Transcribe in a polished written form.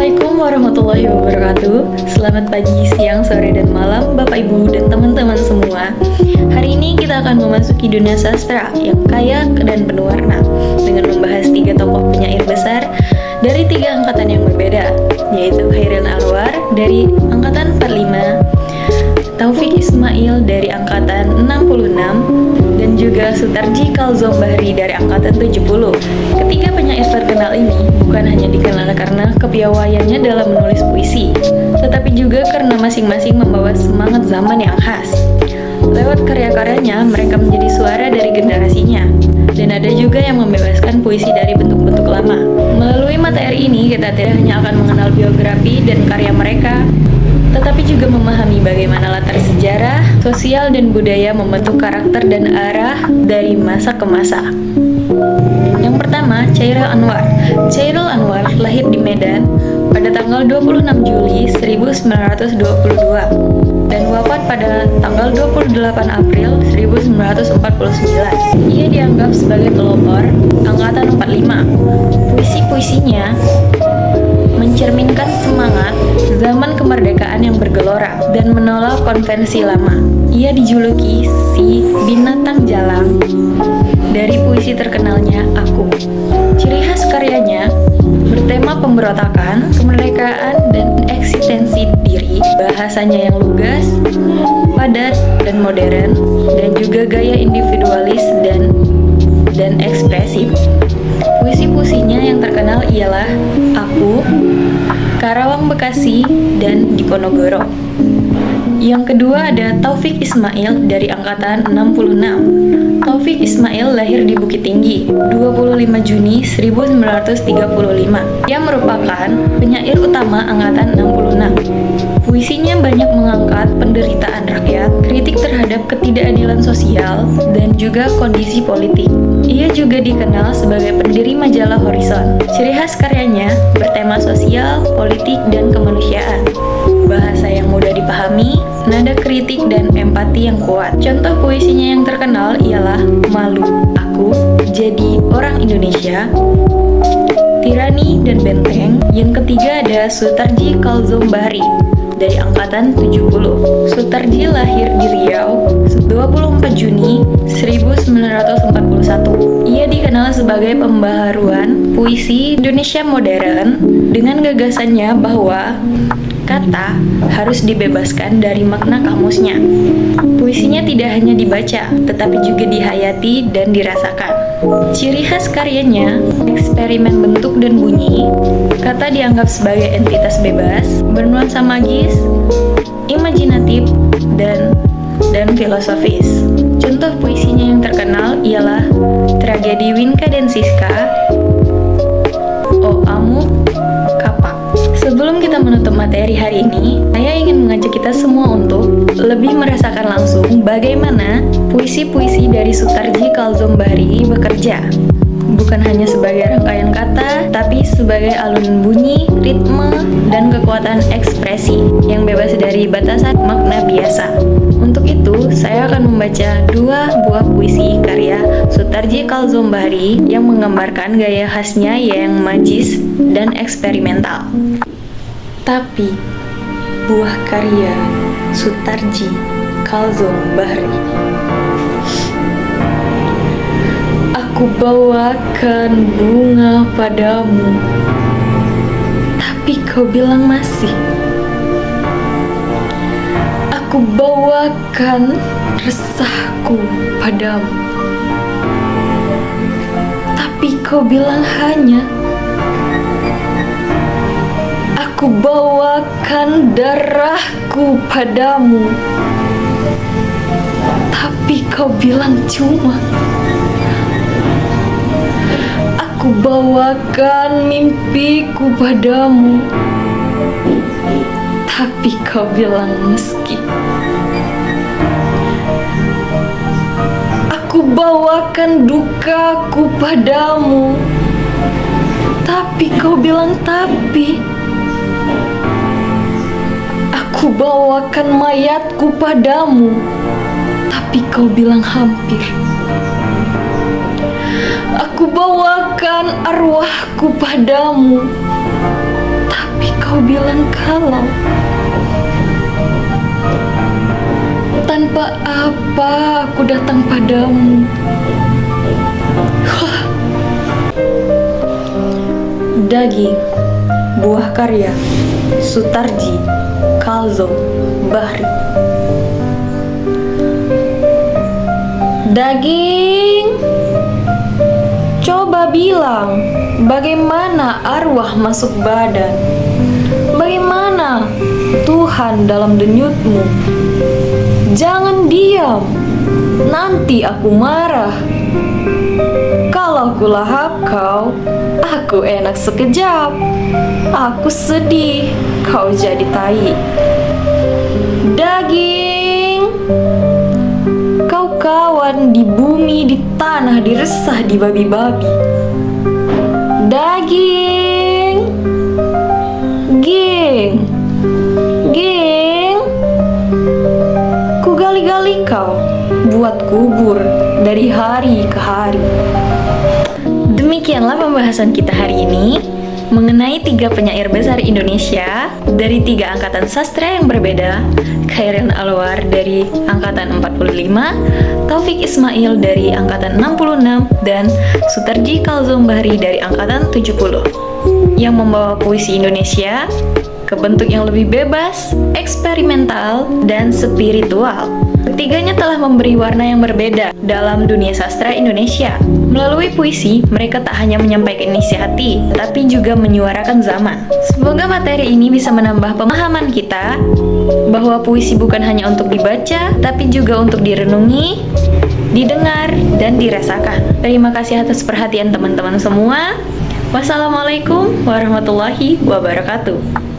Assalamualaikum warahmatullahi wabarakatuh. Selamat pagi, siang, sore, dan malam Bapak, Ibu, dan teman-teman semua. Hari ini kita akan memasuki dunia sastra yang kaya dan penuh warna dengan membahas 3 tokoh penyair besar dari 3 angkatan yang berbeda, yaitu Chairil Anwar dari angkatan 45, Taufik Ismail dari angkatan 66, dan juga Sutarji Kalzom Bahri dari angkatan 70. Ketiga penyair terkenal ini bukan hanya dikenal karena kepiawaiannya dalam menulis puisi, tetapi juga karena masing-masing membawa semangat zaman yang khas. Lewat karya-karyanya, mereka menjadi suara dari generasinya, dan ada juga yang membebaskan puisi dari bentuk-bentuk lama. Melalui materi ini, kita tidak hanya akan mengenal biografi dan karya mereka, tetapi juga memahami bagaimana latar sejarah, sosial, dan budaya membentuk karakter dan arah dari masa ke masa. Yang pertama, Chairil Anwar. Chairil Anwar lahir di Medan pada tanggal 26 Juli 1922 dan wafat pada tanggal 28 April 1949. Ia dianggap sebagai pelopor angkatan 45. Puisi-puisinya mencerminkan semangat zaman kemerdekaan yang bergelora dan menolak konvensi lama. Ia dijuluki si binatang jalang dari puisi terkenalnya Aku. Ciri khas karyanya bertema pemberontakan, kemerdekaan, dan eksistensi diri. Bahasanya yang lugas, padat, dan modern, dan juga gaya individualis dan ekspresif. Puisi-puisinya yang terkenal ialah Aku, Karawang Bekasi, dan Diponegoro. Yang kedua ada Taufik Ismail dari angkatan 66. Taufik Ismail lahir di Bukit Tinggi 25 Juni 1935. Ia merupakan penyair utama angkatan 66. Puisinya banyak mengangkat penderitaan rakyat, kritik terhadap ketidakadilan sosial, dan juga kondisi politik. Ia juga dikenal sebagai pendiri majalah Horizon. Ciri khas karyanya bertema sosial, politik, dan kemanusiaan. Bahasa yang mudah dipahami, nada kritik, dan empati yang kuat. Contoh puisinya yang terkenal ialah Malu, Aku, Jadi Orang Indonesia, Tirani, dan Benteng. Yang ketiga ada Sutarji Kalzom Bahri dari angkatan 70. Sutarji lahir di Riau 24 Juni 1941. Ia dikenal sebagai pembaharuan puisi Indonesia modern dengan gagasannya bahwa kata harus dibebaskan dari makna kamusnya. Puisinya tidak hanya dibaca, tetapi juga dihayati dan dirasakan. Ciri khas karyanya, eksperimen bentuk dan bunyi. Kata dianggap sebagai entitas bebas, bernuansa magis, imajinatif, dan filosofis. Contoh puisinya yang terkenal ialah Tragedi Winka dan Siska, O Amu, Kapak. Sebelum kita menutup materi hari ini, saya ingin mengajak kita semua untuk lebih merasakan langsung bagaimana puisi-puisi dari Sutarji Kalzom Bahri bekerja. Bukan hanya sebagai rangkaian kata, tapi sebagai alunan bunyi, ritme, dan kekuatan ekspresi yang bebas dari batasan makna biasa. Untuk itu, saya akan membaca 2 buah puisi karya Sutarji Kalzom Bahri yang menggambarkan gaya khasnya yang magis dan eksperimental. Tapi, buah karya Sutarji Kalzom Bahri. Aku bawakan bunga padamu, tapi kau bilang masih. Aku bawakan resahku padamu, tapi kau bilang hanya. Aku bawakan darahku padamu, tapi kau bilang cuma. Aku bawakan mimpiku padamu, tapi kau bilang meski. Aku bawakan dukaku padamu, tapi kau bilang tapi. Aku bawakan mayatku padamu, tapi kau bilang hampir. Aku bawakan arwahku padamu, Tapi kau bilang kalau tanpa apa aku datang padamu. Daging, buah karya, Sutarji Khalzom Bahri. Daging, coba bilang bagaimana arwah masuk badan, bagaimana Tuhan dalam denyutmu. Jangan diam, nanti aku marah. Kalau kulahap kau, aku enak sekejap. Aku sedih, kau jadi tai. Daging, kau kawan di bumi, di tanah, diresah di babi-babi. Daging, geng, geng, ku gali-gali kau, buat kubur dari hari ke hari. Demikianlah pembahasan kita hari ini mengenai 3 penyair besar Indonesia dari 3 angkatan sastra yang berbeda. Khairan Alwar dari angkatan 45, Taufik Ismail dari angkatan 66, dan Sutarji Khalzom Bahri dari angkatan 70, yang membawa puisi Indonesia ke bentuk yang lebih bebas, eksperimental, dan spiritual. Ketiganya telah memberi warna yang berbeda dalam dunia sastra Indonesia. Melalui puisi, mereka tak hanya menyampaikan isi hati, tapi juga menyuarakan zaman. Semoga materi ini bisa menambah pemahaman kita bahwa puisi bukan hanya untuk dibaca, tapi juga untuk direnungi, didengar, dan dirasakan. Terima kasih atas perhatian teman-teman semua. Wassalamualaikum warahmatullahi wabarakatuh.